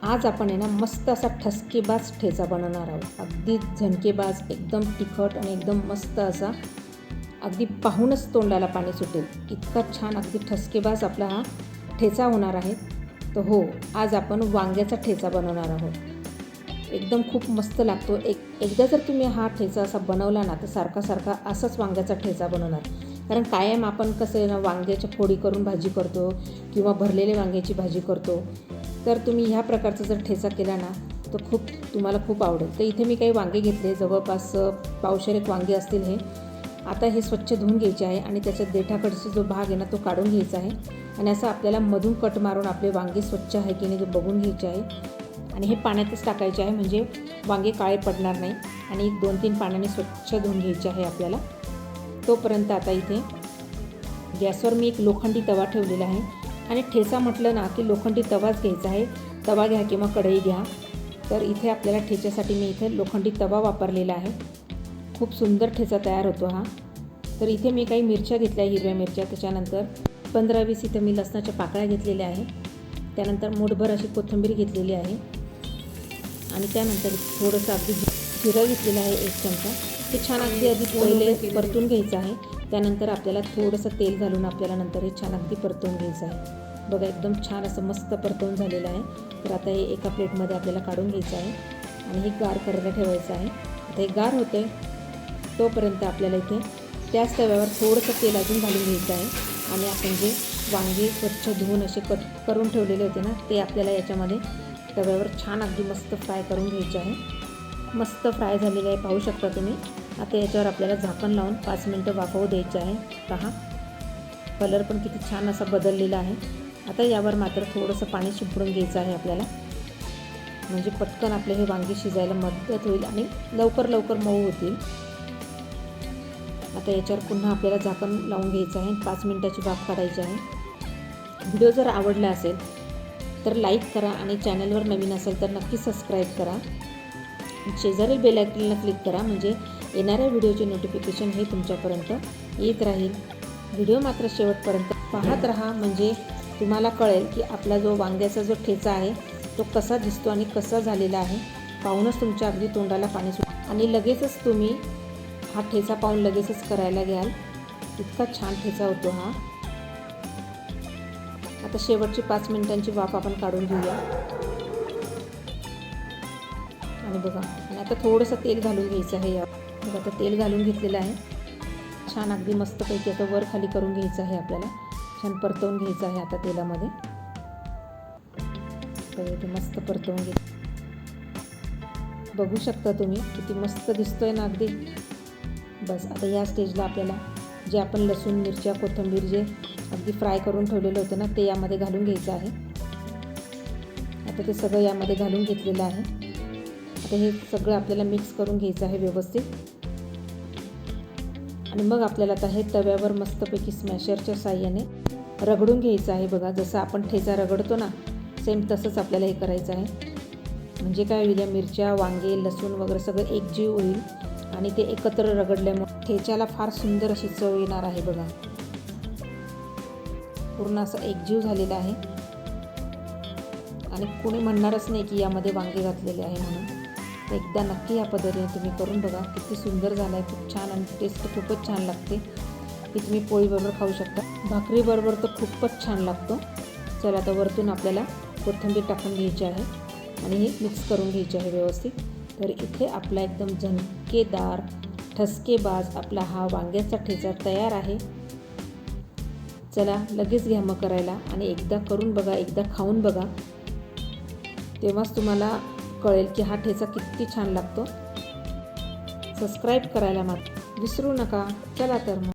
आज आपण आहे ना मस्त असा ठसकेबाज ठेचा बनवणार आहोत. अगदी झणकेबाज, एकदम तिखट आणि एकदम मस्त असा, अगदी पाहूनच तोंडाला पाणी सुटेल इतका छान अगदी ठसकेबाज आपला हा ठेचा होणार आहे. तर हो, आज आपण वांग्याचा ठेचा बनवणार आहोत. एकदम खूप मस्त लागतो. एकदा जर तुम्ही हा ठेचा असा बनवला ना तर सारखा असाच वांग्याचा ठेचा बनवणार. कारण कायम आपण कसं आहे ना वांग्याच्या फोडी करून भाजी करतो किंवा भरलेले वांग्याची भाजी करतो. तर तुम्ही ह्या प्रकारचा जर ठेचा केला ना तर तुम्हाला खूप आवडेल. तर इथे मी काही वांगे घेतले, जवळपास पावशेर एक वांगे असतील हे. आता हे स्वच्छ धुवून घ्यायचे आहे आणि त्याच्या देठाकडचा जो भाग आहे ना तो काढून घ्यायचा आहे आणि असं आपल्याला मधून कट मारून आपले वांगे स्वच्छ आहे की नाही ते बघून घ्यायचे आहे. आणि हे पाण्यातच टाकायचे आहे म्हणजे वांगे काळे पडणार नाही. आणि 2-3 पाण्याने स्वच्छ धुवून घ्यायचे आहे आपल्याला. तोपर्यंत आता इथे गॅसवर मी एक लोखंडी तवा ठेवलेला आहे. आणि ठेचा म्हटलं ना की लोखंडी तवाच घ्यायचा आहे. तवा घ्या किंवा कढई घ्या. तर इथे आपल्याला ठेच्यासाठी मी इथे लोखंडी तवा वापरलेला आहे. खूप सुंदर ठेचा तयार होतो हा. तर इथे मी काही मिरच्या घेतल्या, हिरव्या मिरच्या. त्याच्यानंतर 15-20 इथे मी लसणाच्या पाकळ्या घेतलेल्या आहे. त्यानंतर मूठभर अशी कोथिंबीर घेतलेली आहे. आणि त्यानंतर थोडंसं अगदी जिरं घेतलेलं आहे 1 चमचा. ते छान अगदी पहिले परतून घ्यायचं आहे. त्यानंतर आपल्याला थोडंसं तेल घालून आपल्याला नंतर हे छान अगदी परतवून घ्यायचं आहे. बघा एकदम छान असं मस्त परतवून झालेलं आहे. तर आता हे एका प्लेटमध्ये आपल्याला काढून घ्यायचं आहे आणि हे गार करायला ठेवायचं आहे. आता हे गार होतं आहे तोपर्यंत आपल्याला इथे त्याच तव्यावर थोडंसं तेल अजून घालून घ्यायचं आहे. आणि आपण जे वांगे स्वच्छ धुवून असे कट करून ठेवलेले होते ना ते आपल्याला याच्यामध्ये तव्यावर छान अगदी मस्त फ्राय करून घ्यायचे आहे. मस्त फ्राय झालेले आहे, पाहू शकता तुम्ही. आता याच्यावर आपल्याला झाकण लावून 5 मिनटं वाफवू द्यायचे आहे. पहा कलर पण किती छान असा बदललेला आहे. आता यावर मात्र थोडंसं पाणी शिंपडून घ्यायचं आहे आपल्याला, म्हणजे पटकन आपले हे वांगे शिजायला मदत होईल आणि लवकर मऊ होतील. आता याच्यावर पुन्हा आपल्याला झाकण लावून घ्यायचं आहे. 5 मिनटाची वाफ काढायची आहे. व्हिडिओ जर आवडला असेल तर लाईक करा आणि चॅनलवर नवीन असेल तर नक्की सबस्क्राईब करा. शेजारील बेल आयकॉनला क्लिक करा म्हणजे येणाऱ्या व्हिडिओचे नोटिफिकेशन हे तुमच्यापर्यंत येत राहील. व्हिडिओ मात्र शेवटपर्यंत पाहत राहा म्हणजे तुम्हाला कळेल की आपला जो वांग्याचा जो ठेचा आहे तो कसा दिसतो आणि कसा झालेला आहे. पाहूनच तुमच्या अगदी तोंडाला पाणी सुटेल आणि लगेचच तुम्ही हा ठेचा पाहून लगेचच करायला घ्याल. इतका छान ठेचा होतो हा. आता शेवटची 5 मिनिटांची वाफ आपण काढून घेऊया. आणि बघा, आणि आता थोडंसं तेल घालून घ्यायचं आहे. बघा आता तेल घालून घेतलेलं आहे. छान अगदी मस्तपैकी आता वर खाली करून घ्यायचं आहे आपल्याला. छान परतवून घ्यायचं आहे आता तेलामध्ये. तर ते मस्त परतवून घे. बघू शकता तुम्ही किती मस्त दिसतोय ना अगदी. बस आता या स्टेजला आपल्याला जे आपण लसूण, मिरच्या, कोथिंबीर जे अगदी फ्राय करून ठेवलेलं होतं ना ते यामध्ये घालून घ्यायचं आहे. आता ते सगळं यामध्ये घालून घेतलेलं आहे. आता हे सगळं आपल्याला मिक्स करून घ्यायचं आहे व्यवस्थित. आणि मग आपल्याला आता हे तव्यावर मस्तपैकी स्मॅशरच्या साहाय्याने रगडून घ्यायचं आहे. बघा जसं आपण ठेचा रगडतो ना सेम तसंच आपल्याला हे करायचं आहे. म्हणजे काय होईल, या मिरच्या, वांगे, लसूण वगैरे सगळं एकजीव होईल आणि ते एकत्र रगडल्यामुळे ठेच्याला फार सुंदर अशी चव येणार आहे. बघा पूर्ण असं एकजीव झालेलं आहे आणि कोणी म्हणणारच नाही की यामध्ये वांगे घातलेले आहे म्हणून. तर एकदा नक्की या पद्धतीने तुम्ही करून बघा. किती सुंदर झालं आहे, खूप छान आणि टेस्ट खूपच छान लागते. की तुम्ही पोळीबरोबर खाऊ शकता, भाकरीबरोबर तर खूपच छान लागतो. चला आता वरतून आपल्याला कोथिंबीर टाकून घ्यायची आहे आणि हे मिक्स करून घ्यायचे आहे व्यवस्थित. तर इथे आपला एकदम झणकेदार ठसकेबाज आपला हा वांग्याचा ठेचा तयार आहे. चला लगेच घ्या मग करायला आणि एकदा करून बघा, एकदा खाऊन बघा, तेव्हाच तुम्हाला कळेल की हा ठेचा किती छान लागतो. सबस्क्राईब करायला मात्र विसरू नका. चला तर मग.